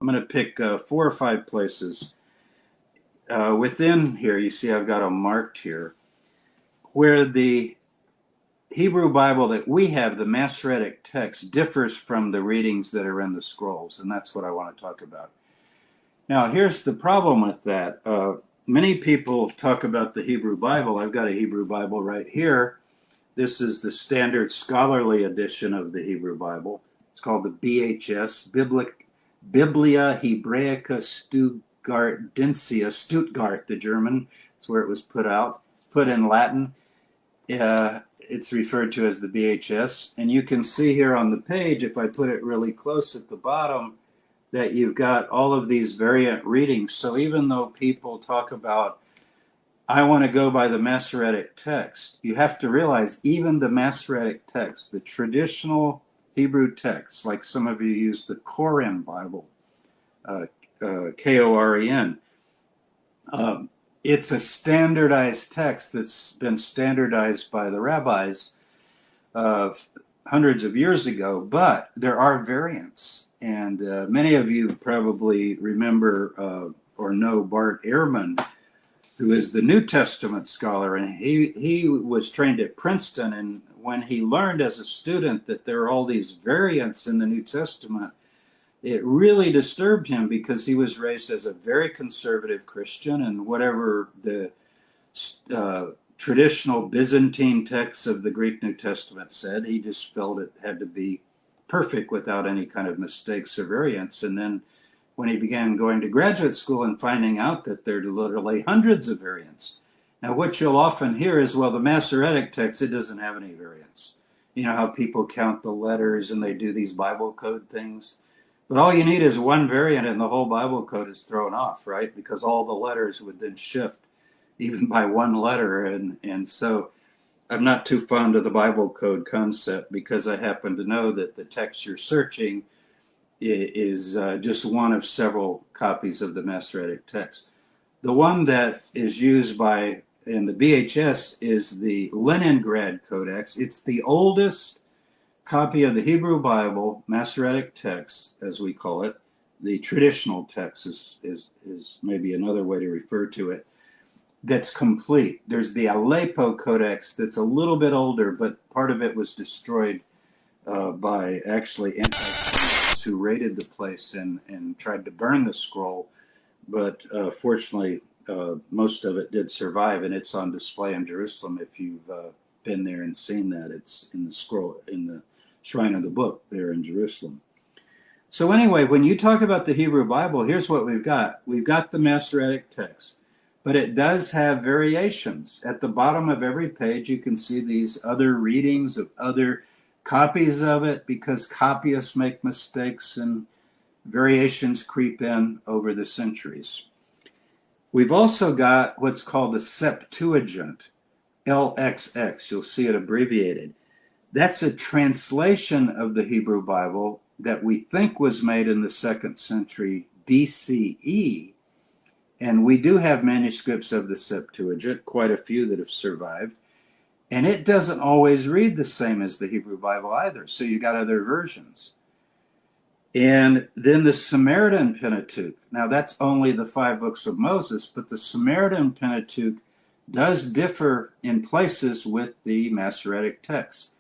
I'm going to pick 4 or 5 places. Within here, you see I've got them marked here, where the Hebrew Bible that we have, the Masoretic text, differs from the readings that are in the scrolls, and that's what I want to talk about. Now, here's the problem with that. Many people talk about the Hebrew Bible. I've got a Hebrew Bible right here. This is the standard scholarly edition of the Hebrew Bible. It's called the BHS, Biblia Hebraica Stuttgart, the German. That's where it was put out. It's put in Latin. It's referred to as the BHS. And you can see here on the page, if I put it really close at the bottom, that you've got all of these variant readings. So even though people talk about, I want to go by the Masoretic text, you have to realize even the Masoretic text, the traditional Hebrew text, like some of you use the Koren Bible, Koren, it's a standardized text that's been standardized by the rabbis hundreds of years ago, but there are variants. And many of you probably remember or know Bart Ehrman, who is the New Testament scholar, and he was trained at Princeton, and when he learned as a student that there are all these variants in the New Testament, it really disturbed him because he was raised as a very conservative Christian, and whatever the traditional Byzantine texts of the Greek New Testament said, he just felt it had to be perfect without any kind of mistakes or variants. And then when he began going to graduate school and finding out that there are literally hundreds of variants. Now, what you'll often hear is, well, the Masoretic text, it doesn't have any variants. You know how people count the letters and they do these Bible code things? But all you need is one variant and the whole Bible code is thrown off, right? Because all the letters would then shift even by one letter. And so I'm not too fond of the Bible code concept because I happen to know that the text you're searching is just one of several copies of the Masoretic text. The one that is used in the BHS is the Leningrad Codex. It's the oldest copy of the Hebrew Bible, Masoretic text, as we call it. The traditional text is maybe another way to refer to it. That's complete. There's the Aleppo Codex that's a little bit older, but part of it was destroyed by actually anti-Semites who raided the place and tried to burn the scroll. But fortunately, most of it did survive, and it's on display in Jerusalem. If you've been there and seen that, it's in the scroll in the Shrine of the Book there in Jerusalem. So anyway, when you talk about the Hebrew Bible, here's what we've got. We've got the Masoretic text. But it does have variations. At the bottom of every page, you can see these other readings of other copies of it because copyists make mistakes and variations creep in over the centuries. We've also got what's called the Septuagint, LXX. You'll see it abbreviated. That's a translation of the Hebrew Bible that we think was made in the 2nd century BCE. And we do have manuscripts of the Septuagint, quite a few that have survived. And it doesn't always read the same as the Hebrew Bible either. So you got other versions. And then the Samaritan Pentateuch. Now that's only the 5 books of Moses, but the Samaritan Pentateuch does differ in places with the Masoretic text.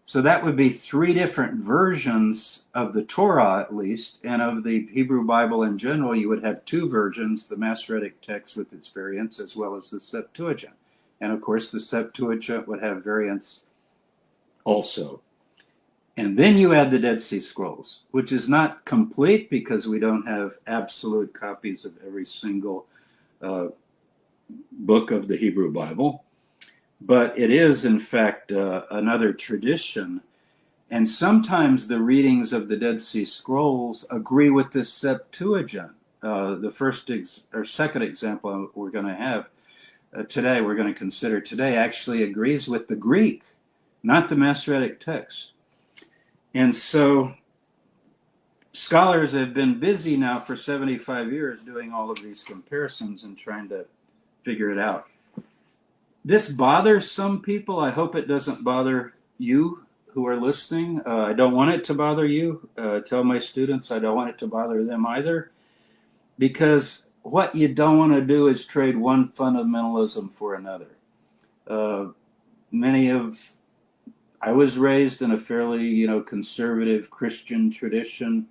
So that would be 3 different versions of the Torah, at least, and of the Hebrew Bible in general. You would have 2 versions, the Masoretic text with its variants, as well as the Septuagint. And of course, the Septuagint would have variants also. And then you add the Dead Sea Scrolls, which is not complete because we don't have absolute copies of every single book of the Hebrew Bible. But it is, in fact, another tradition. And sometimes the readings of the Dead Sea Scrolls agree with the Septuagint. The first or second example we're going to have today, we're going to consider today, actually agrees with the Greek, not the Masoretic text. And so scholars have been busy now for 75 years doing all of these comparisons and trying to figure it out. This bothers some people. I hope it doesn't bother you who are listening. I don't want it to bother you. Tell my students I don't want it to bother them either, because what you don't want to do is trade one fundamentalism for another. Uh, I was raised in a fairly, conservative Christian tradition,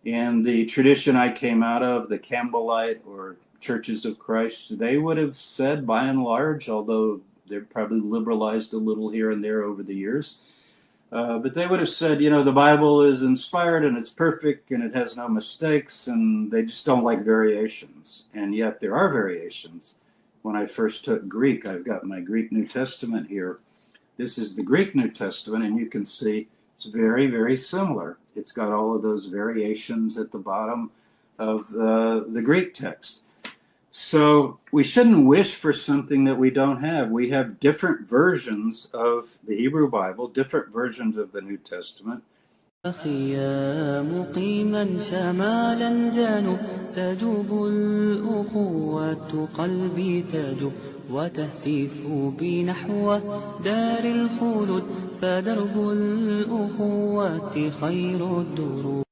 and the tradition I came out of, the Campbellite or Churches of Christ, they would have said, by and large, although they've probably liberalized a little here and there over the years, but they would have said, the Bible is inspired and it's perfect and it has no mistakes, and they just don't like variations. And yet there are variations. When I first took Greek, I've got my Greek New Testament here. This is the Greek New Testament, and you can see it's very, very similar. It's got all of those variations at the bottom of the Greek text. So we shouldn't wish for something that we don't have. We have different versions of the Hebrew Bible, different versions of the New Testament. أخيا مقيما شمالا جانوا تجوب الأخوة قلبي تجوب وتهتف بي نحو دار الخلود فدرب الأخوة خير الدروب